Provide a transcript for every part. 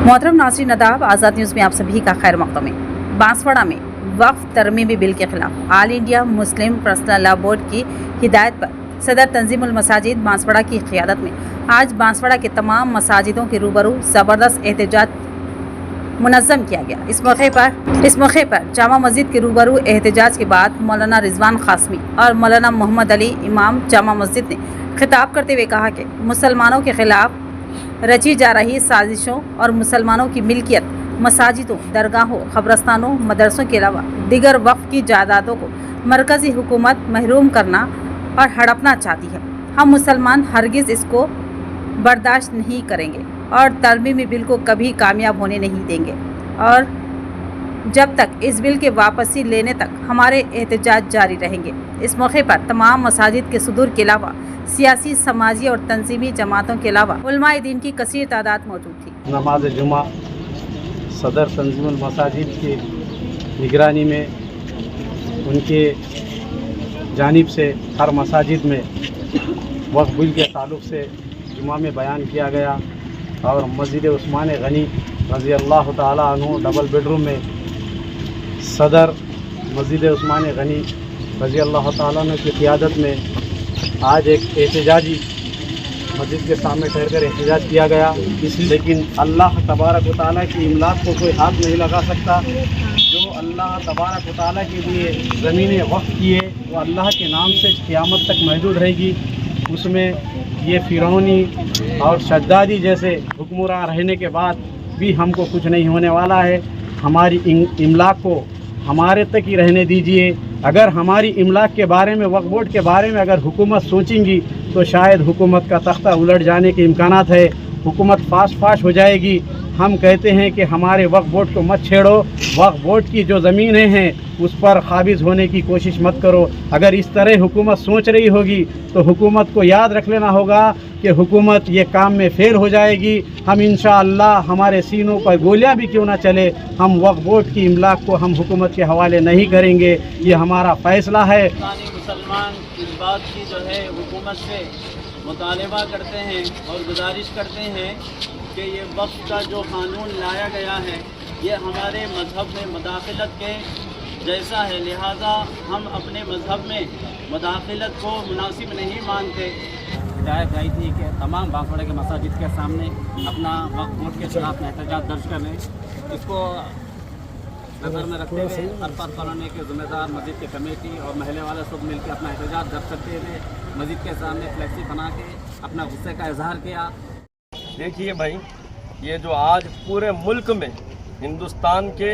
मोहतरम नाज़रीन नदाब, आज़ाद न्यूज़ में आप सभी का खैर मक़दम है। बांसवाड़ा में वक्फ तरमीमी बिल के खिलाफ all India Muslim personal law board की हिदायत पर सदर तंजीमुल मसाजिद बांसवाड़ा की क़ियादत में आज बांसवाड़ा के तमाम मसाजिदों के रूबरू ज़बरदस्त एहतजाज मुनज़्ज़म किया गया। इस मौके पर जामा मस्जिद के रूबरू एहतजाज के बाद मौलाना रिजवान क़ासमी और मौलाना मोहम्मद अली इमाम जामा मस्जिद ने खिताब करते हुए कहा कि मुसलमानों के ख़िलाफ़ रची जा रही साजिशों और मुसलमानों की मिल्कियत मसाजिदों, दरगाहों, क़ब्रस्तानों, मदरसों के अलावा दीगर वक्फ की जायदादों को मरकज़ी हुकूमत महरूम करना और हड़पना चाहती है। हम मुसलमान हरगिज़ इसको बर्दाश्त नहीं करेंगे और तरमीमी बिल को कभी कामयाब होने नहीं देंगे और जब तक इस बिल के वापसी लेने तक हमारे एहतजाज जारी रहेंगे। इस मौके पर तमाम मसाजिद के सदूर के अलावा सियासी, समाजी और तंजीमी जमातों के अलावा उलमाए दीन की कसीर तादाद मौजूद थी। नमाज जुमा सदर तंजीमुल मसाजिद की निगरानी में उनके जानिब से हर मसाजिद में वक्फ बिल के ताल्लुक़ से जुमा में बयान किया गया और मस्जिद उस्मान गनी रज़ी अल्लाह ताला अन्हु डबल बेडरूम में सदर मस्जिद उस्मान गनी रज़ी अल्लाह ताला अन्हु की क़ियादत में आज एक एहतजाजी मस्जिद के सामने ठहरकर एहतजाज किया गया। लेकिन अल्लाह तबारक व तआला की इमलाक को कोई हाथ नहीं लगा सकता। जो अल्लाह तबारक व तआला के लिए ज़मीनें वक्फ किए वो अल्लाह के नाम से क़यामत तक महदूद रहेगी। उसमें ये फ़िरौनी और शद्दादी जैसे हुक्मरान रहने के बाद भी हमको कुछ नहीं होने वाला है। हमारी इमलाक को हमारे तक ही रहने दीजिए। अगर हमारी इमलाक के बारे में, वक्फ बोर्ड के बारे में अगर हुकूमत सोचेंगी तो शायद हुकूमत का तख्ता उलट जाने के इम्कानात है। हुकूमत फाश हो जाएगी। हम कहते हैं कि हमारे वक्फ बोर्ड को मत छेड़ो। वक्फ बोर्ड की जो ज़मीनें हैं उस पर काबिज़ होने की कोशिश मत करो। अगर इस तरह हुकूमत सोच रही होगी तो हुकूमत को याद रख लेना होगा कि हुकूमत ये काम में फेल हो जाएगी। हम इंशाअल्लाह हमारे सीनों पर गोलियां भी क्यों ना चले, हम वक्फ बोर्ड की इमलाक को हम हुकूमत के हवाले नहीं करेंगे। ये हमारा फ़ैसला है। मुसलमान इस बात की जो है हुकूमत से मुतालबा करते हैं और गुजारिश करते हैं कि ये वक्फ का जो कानून लाया गया है ये हमारे मज़हब में मुदाखलत के जैसा है, लिहाजा हम अपने मज़हब में मुदाखलत को मुनासिब नहीं मानते। हिदायत आई थी कि तमाम बांसवाड़ा के मसाजिद के सामने अपना वक्फ बोर्ड के खिलाफ एहतजाज दर्ज करें। इसको नज़र में रखते हुए अरफात कॉलोनी के ज़िम्मेदार मस्जिद की कमेटी और महल्ले वाले सब मिलकर अपना एहतजाज दर्ज करते हुए मस्जिद के सामने फ्लैक्सी बना के अपना गुस्से का इजहार किया। देखिए भाई, ये जो आज पूरे मुल्क में, हिंदुस्तान के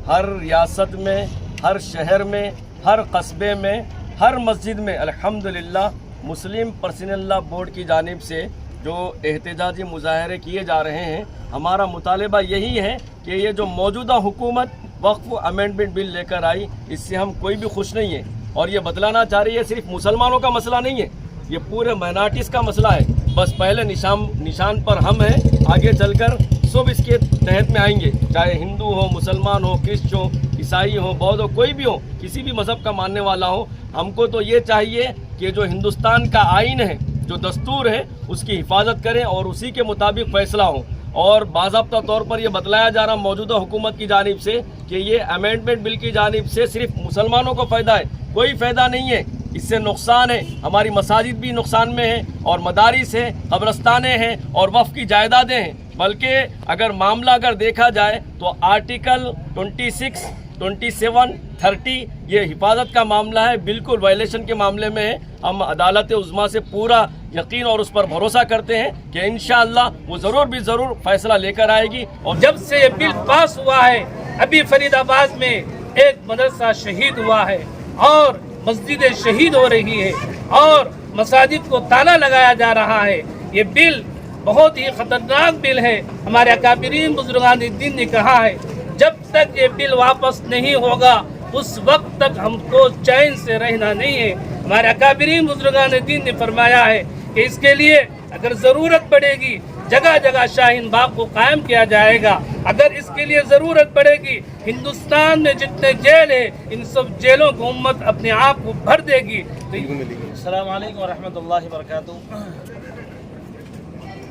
हर रियासत में, हर शहर में, हर कस्बे में, हर मस्जिद में अल्हम्दुलिल्लाह मुस्लिम पर्सनल लॉ बोर्ड की जानिब से जो एहतजाजी मुजाहरे किए जा रहे हैं, हमारा मुतालिबा यही है कि ये जो मौजूदा हुकूमत वक्फ अमेंडमेंट बिल लेकर आई, इससे हम कोई भी खुश नहीं है। और ये बदलाना चाह रही है, सिर्फ मुसलमानों का मसला नहीं है, ये पूरे माइनॉरिटीज़ का मसला है। बस पहले निशान पर हम हैं, आगे चलकर सब इसके तहत में आएंगे, चाहे हिंदू हो, मुसलमान हो, क्रिश्चियन हो, ईसाई हो, बौद्ध हो, कोई भी हो, किसी भी मज़हब का मानने वाला हो। हमको तो ये चाहिए कि जो हिंदुस्तान का आइन है, जो दस्तूर है, उसकी हिफाजत करें और उसी के मुताबिक फ़ैसला हो। और बाज़ाब्ता तौर पर यह बतलाया जा रहा मौजूदा हुकूमत की जानिब से कि ये अमेंडमेंट बिल की जानिब से सिर्फ मुसलमानों को फ़ायदा है, कोई फ़ायदा नहीं है। इससे नुकसान है, हमारी मसाजिद भी नुकसान में है और मदारिस हैं, कब्रस्तानें हैं और वफ़ की जायदादें हैं। बल्कि अगर मामला अगर देखा जाए तो आर्टिकल 26, 27, 30 ये हिफाजत का मामला है, बिल्कुल वायलेशन के मामले में है। हम अदालत उज़्मा से पूरा यकीन और उस पर भरोसा करते हैं कि इंशाअल्लाह वो ज़रूर फ़ैसला लेकर आएगी। और जब से ये बिल पास हुआ है, अभी फरीदाबाद में एक मदरसा शहीद हुआ है और मस्जिदें शहीद हो रही है और मसाजिद को ताला लगाया जा रहा है। ये बिल बहुत ही ख़तरनाक बिल है। हमारे अकाबिरीन बुजुर्गान दीन ने कहा है, जब तक ये बिल वापस नहीं होगा उस वक्त तक हमको चैन से रहना नहीं है। हमारे अकाबिरीन बुजुर्गान दीन ने फरमाया है कि इसके लिए अगर ज़रूरत पड़ेगी जगह जगह शाहीन बाग को कायम किया जाएगा। अगर इसके लिए ज़रूरत पड़ेगी हिंदुस्तान में जितने जेल है, इन सब जेलों को उम्मत अपने आप को भर देगी। अस्सलाम वालेकुम व रहमतुल्लाहि व बरकातुहू।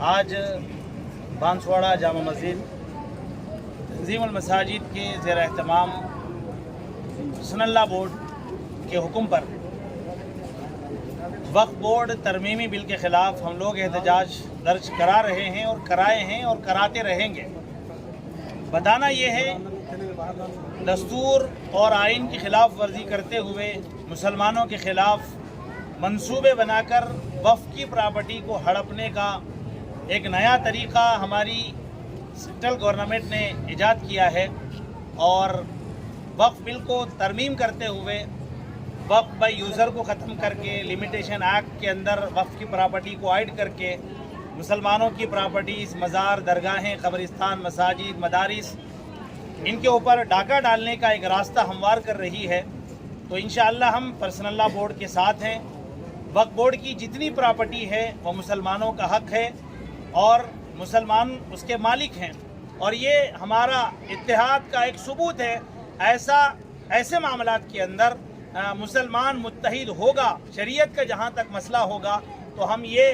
आज बांसवाड़ा जामा मस्जिद तंजीमुल मसाजिद के ज़ेर एहतमाम सुनल्ला बोर्ड के हुक्म पर वक्फ बोर्ड तरमीमी बिल के ख़िलाफ़ हम लोग एहतजाज दर्ज करा रहे हैं और कराए हैं और कराते रहेंगे। बताना ये है, दस्तूर और आइन की ख़िलाफ़ वर्जी करते हुए मुसलमानों के ख़िलाफ़ मंसूबे बनाकर वक्फ की प्रॉपर्टी को हड़पने का एक नया तरीक़ा हमारी सेंट्रल गवर्नमेंट ने ईजाद किया है और वक्फ बिल को तरमीम करते हुए वक्फ बाय यूज़र को ख़त्म करके लिमिटेशन एक्ट के अंदर वक्फ की प्रॉपर्टी को ऐड करके मुसलमानों की प्रॉपर्टीज़, मज़ार, दरगाहें, कब्रिस्तान, मसाजिद, मदारिस, इनके ऊपर डाका डालने का एक रास्ता हमवार कर रही है। तो इंशाअल्लाह हम पर्सनल लॉ बोर्ड के साथ हैं। वक्फ बोर्ड की जितनी प्रॉपर्टी है वो मुसलमानों का हक़ है और मुसलमान उसके मालिक हैं और ये हमारा इत्तेहाद का एक सबूत है। ऐसे मामलात के अंदर मुसलमान मुत्तहिद होगा, शरीयत का जहाँ तक मसला होगा तो हम ये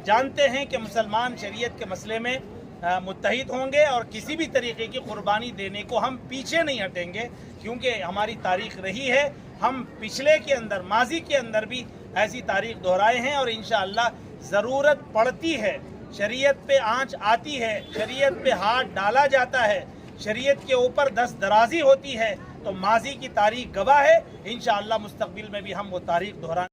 जानते हैं कि मुसलमान शरीयत के मसले में मुत्तहिद होंगे और किसी भी तरीके की कुर्बानी देने को हम पीछे नहीं हटेंगे, क्योंकि हमारी तारीख़ रही है। हम पिछले के अंदर, माजी के अंदर भी ऐसी तारीख़ दोहराए हैं और इंशाअल्लाह ज़रूरत पड़ती है, शरीयत पे आंच आती है, शरीयत पे हाथ डाला जाता है, शरीयत के ऊपर दस्त दराजी होती है, तो माजी की तारीख़ गवाह है। इंशाअल्लाह मुस्तक़बिल में भी हम वो तारीख़ दोहरा